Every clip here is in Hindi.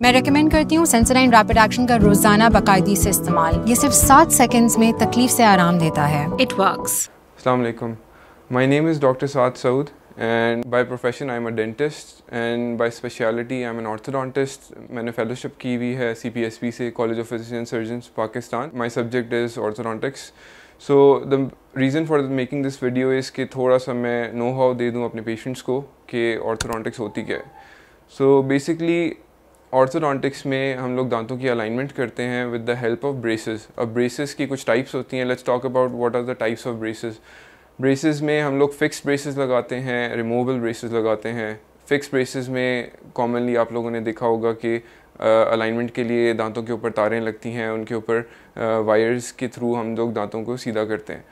मैं रेकमेंड करती हूँ सेंसोडाइन रैपिड एक्शन का रोजाना बाकायदगी से इस्तेमाल। ये सिर्फ 7 सेकंड्स में तकलीफ से आराम देता है। It works. Assalamu alaikum. My name is Dr. Saad Saud, and by profession I am a dentist, and by speciality I am an orthodontist. मैंने fellowship की हुई है CPSP से, College of Physicians and Surgeons, Pakistan. My subject is orthodontics. So the reason for making this video is कि थोड़ा सा मैं know-how दे दूँ अपने patients को कि orthodontics होती क्या है. So basically ऑर्थोडोंटिक्स में हम लोग दांतों की अलाइनमेंट करते हैं with the help of braces. अब ब्रेसेस की कुछ टाइप्स होती हैं। Let's talk about what are the types of braces. Braces में हम लोग फिक्स्ड ब्रेसेस लगाते हैं, रिमूवेबल ब्रेसेस लगाते हैं। फिक्स ब्रेसेस में कॉमनली आप लोगों ने देखा होगा कि अलाइनमेंट के लिए दांतों के ऊपर तारें लगती हैं, उनके ऊपर वायर्स के थ्रू हम लोग दांतों को सीधा करते हैं।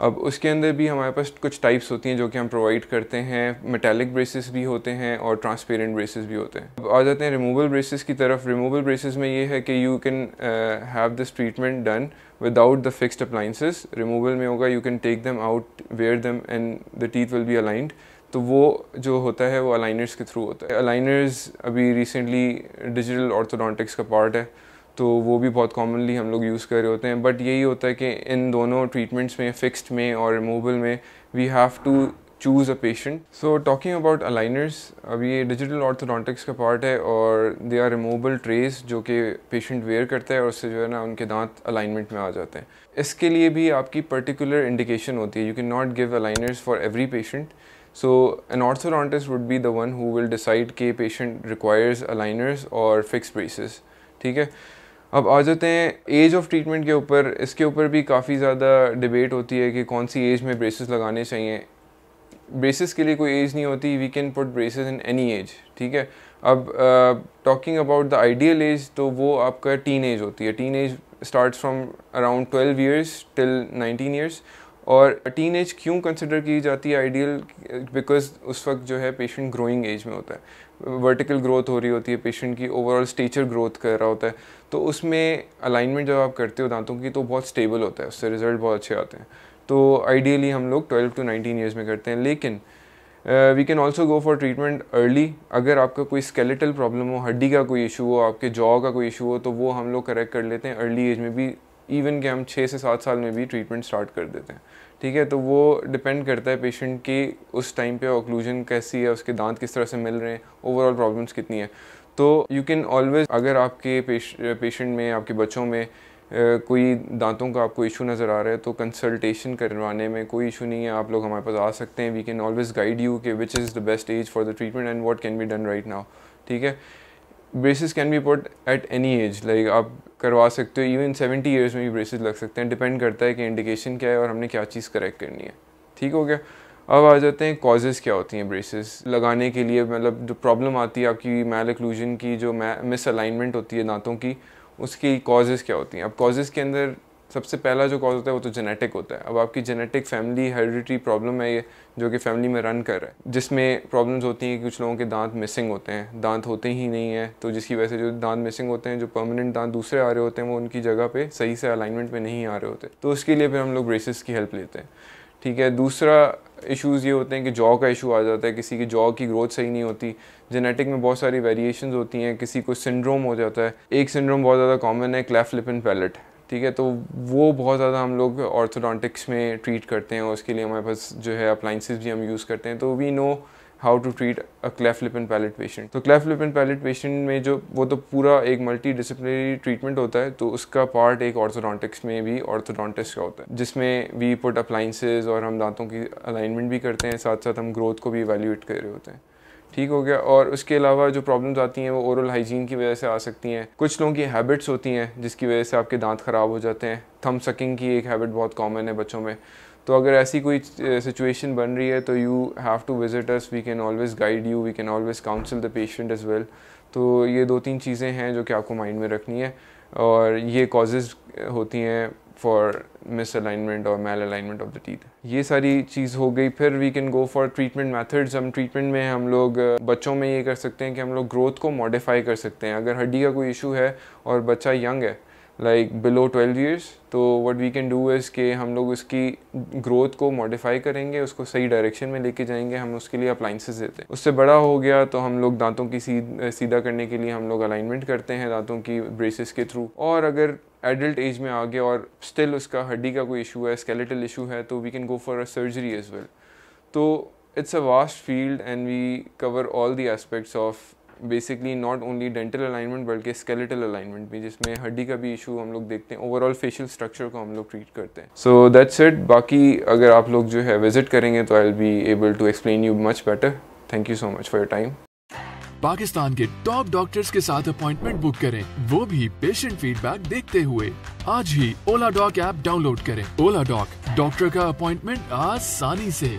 अब उसके अंदर भी हमारे पास कुछ टाइप्स होती हैं जो कि हम प्रोवाइड करते हैं। मेटालिक ब्रेसेस भी होते हैं और ट्रांसपेरेंट ब्रेसेस भी होते हैं। अब आ जाते हैं रिमूवल ब्रेसेस की तरफ। रिमूवल ब्रेसेस में ये है कि you can have this treatment done without the fixed appliances. Removal में होगा you can take them out, wear them and the teeth will be aligned. तो वो जो होता है वो अलाइनर्स के थ्रू होता है। अलाइनर्स अभी रिसेंटली डिजिटल ऑर्थोडोंटिक्स का पार्ट है, तो वो भी बहुत कॉमनली हम लोग यूज़ कर रहे होते हैं। बट यही होता है कि इन दोनों ट्रीटमेंट्स में, फिक्स्ड में और रिमूवल में, we have to choose a patient. So talking about aligners, अब ये डिजिटल ऑर्थोडोंटिक्स का पार्ट है और दे आर रिमूवेबल ट्रेस जो कि पेशेंट वेयर करता है और उससे जो है ना उनके दांत अलाइनमेंट में आ जाते हैं। इसके लिए भी आपकी पर्टिकुलर इंडिकेशन होती है। You can not give aligners for every patient. So an orthodontist would be the one who will decide कि patient requires aligners और fixed braces, ठीक है। अब आ जाते हैं एज ऑफ ट्रीटमेंट के ऊपर। इसके ऊपर भी काफ़ी ज़्यादा डिबेट होती है कि कौन सी एज में ब्रेसेस लगाने चाहिए। ब्रेसेस के लिए कोई एज नहीं होती, we can put braces in any age, ठीक है। अब talking about the ideal age, तो वो आपका टीन एज होती है। Teen age starts from around 12 years till 19 years. और टीन एज क्यों कंसिडर की जाती है आइडियल? बिकॉज उस वक्त जो है पेशेंट ग्रोइंग एज में होता है, वर्टिकल ग्रोथ हो रही होती है, पेशेंट की ओवरऑल स्टेचर ग्रोथ कर रहा होता है। तो उसमें अलाइनमेंट जब आप करते हो दांतों की तो बहुत स्टेबल होता है, उससे रिजल्ट बहुत अच्छे आते हैं। तो आइडियली हम लोग 12 to 19 ईयर्स में करते हैं। लेकिन we can also go for treatment early. अगर आपका कोई स्केलेटल प्रॉब्लम हो, हड्डी का कोई इशू हो, आपके जॉ का कोई इशू हो, तो वो हम लोग करेक्ट कर लेते हैं अर्ली एज में भी। इवन कि हम 6 से 7 साल में भी ट्रीटमेंट स्टार्ट कर देते हैं, ठीक है। तो वो डिपेंड करता है पेशेंट की उस टाइम पे ऑक्लूजन कैसी है, उसके दांत किस तरह से मिल रहे हैं, ओवरऑल प्रॉब्लम्स कितनी है। तो यू कैन ऑलवेज, अगर आपके पेशेंट में, आपके बच्चों में कोई दांतों का आपको इशू नज़र आ रहा है, तो कंसल्टेशन करवाने में कोई इशू नहीं है। आप लोग हमारे पास आ सकते हैं। We can always guide you कि which is the best age for the treatment and what can be done right now, ठीक है। Braces can be put at any age, like आप करवा सकते हो। इवन 70 ईयर्स में भी ब्रेसेस लग सकते हैं। डिपेंड करता है कि इंडिकेशन क्या है और हमने क्या चीज़ करेक्ट करनी है, ठीक हो गया। अब आ जाते हैं कॉजेज़ क्या होती हैं ब्रेसेस लगाने के लिए। मतलब जो प्रॉब्लम आती है आपकी मैल ओक्लूजन की, जो मिस अलाइनमेंट होती है दांतों की, उसकी कॉजेज़ क्या होती हैं। अब कॉजेज़ के अंदर सबसे पहला जो कॉज होता है वो तो जेनेटिक होता है। अब आपकी जेनेटिक फैमिली हेरिडिटरी प्रॉब्लम है ये, जो कि फैमिली में रन कर रहा है, जिसमें प्रॉब्लम्स होती हैं कि कुछ लोगों के दांत मिसिंग होते हैं, दांत होते ही नहीं है, तो जिसकी वजह से जो दांत मिसिंग होते हैं, जो परमानेंट दांत दूसरे आ रहे होते हैं, वो उनकी जगह पे सही से अलाइनमेंट में नहीं आ रहे होते। तो उसके लिए फिर हम लोग ब्रेसेस की हेल्प लेते हैं, ठीक है। दूसरा इश्यूज़ ये होते हैं कि जॉ का इशू आ जाता है। किसी की जॉ की ग्रोथ सही नहीं होती। जेनेटिक में बहुत सारी वेरिएशंस होती हैं। किसी को सिंड्रोम हो जाता है। एक सिंड्रोम बहुत ज़्यादा कॉमन है, क्लेफ्ट लिप एंड पैलेट, ठीक है। तो वो बहुत ज़्यादा हम लोग ऑर्थोडोंटिक्स में ट्रीट करते हैं और उसके लिए हमारे पास जो है अप्लाइंसेस भी हम यूज़ करते हैं। तो we know how to treat a cleft lip and palate patient. तो cleft lip and palate patient में जो वो तो पूरा एक मल्टी डिसिप्लिनरी ट्रीटमेंट होता है। तो उसका पार्ट एक ऑर्थोडोंटिक्स में भी ऑर्थोडोंटिस्ट का होता है, जिसमें वी पुट अप्लाइंसेस और हम दांतों की अलाइनमेंट भी करते हैं, साथ साथ हम ग्रोथ को भी इवैल्यूएट कर रहे होते हैं, ठीक हो गया। और उसके अलावा जो प्रॉब्लम्स आती हैं वो ओरल हाइजीन की वजह से आ सकती हैं। कुछ लोगों की हैबिट्स होती हैं जिसकी वजह से आपके दांत ख़राब हो जाते हैं। थंब सकिंग की एक हैबिट बहुत कॉमन है बच्चों में। तो अगर ऐसी कोई सिचुएशन बन रही है तो you have to visit us. We can always guide you, we can always counsel the patient as well. तो ये 2-3 चीज़ें हैं जो कि आपको माइंड में रखनी है, और ये कॉजेज़ होती हैं फॉर मिस अलाइनमेंट और malalignment of the teeth. ये सारी चीज़ हो गई। फिर we can go for treatment methods. हम ट्रीटमेंट में हम लोग बच्चों में ये कर सकते हैं कि हम लोग ग्रोथ को मॉडिफाई कर सकते हैं। अगर हड्डी का कोई इशू है और बच्चा यंग है लाइक बिलो 12 ईयर्स। तो what we can do is कि हम लोग उसकी ग्रोथ को मॉडिफाई करेंगे, उसको सही डायरेक्शन में लेके जाएंगे, हम उसके लिए अप्लाइंसेस देते हैं। उससे बड़ा हो गया तो हम लोग दांतों की सीधा करने के लिए हम लोग अलाइनमेंट करते हैं दांतों की ब्रेसेस के थ्रू। और अगर एडल्ट एज में आ गया और स्टिल उसका हड्डी का कोई इशू है, स्केलेटल इशू है, तो we can go for a surgery as well. तो it's a vast field and we cover all the aspects of basically not only dental alignment बल्कि skeletal alignment भी, जिसमें हड्डी का भी इशू हम लोग देखते हैं, ओवरऑल फेशियल स्ट्रक्चर को हम लोग ट्रीट करते हैं। So that's it। बाकी अगर आप लोग जो है विजिट करेंगे तो I'll be able to explain you much better। Thank you so much for your time। Pakistan के टॉप डॉक्टर्स के साथ अपॉइंटमेंट बुक करें, वो भी पेशेंट फीडबैक देखते हुए। आज ही ओला डॉक ऐप डाउनलोड करें। ओला डॉक, डॉक्टर का अपॉइंटमेंट आसानी से।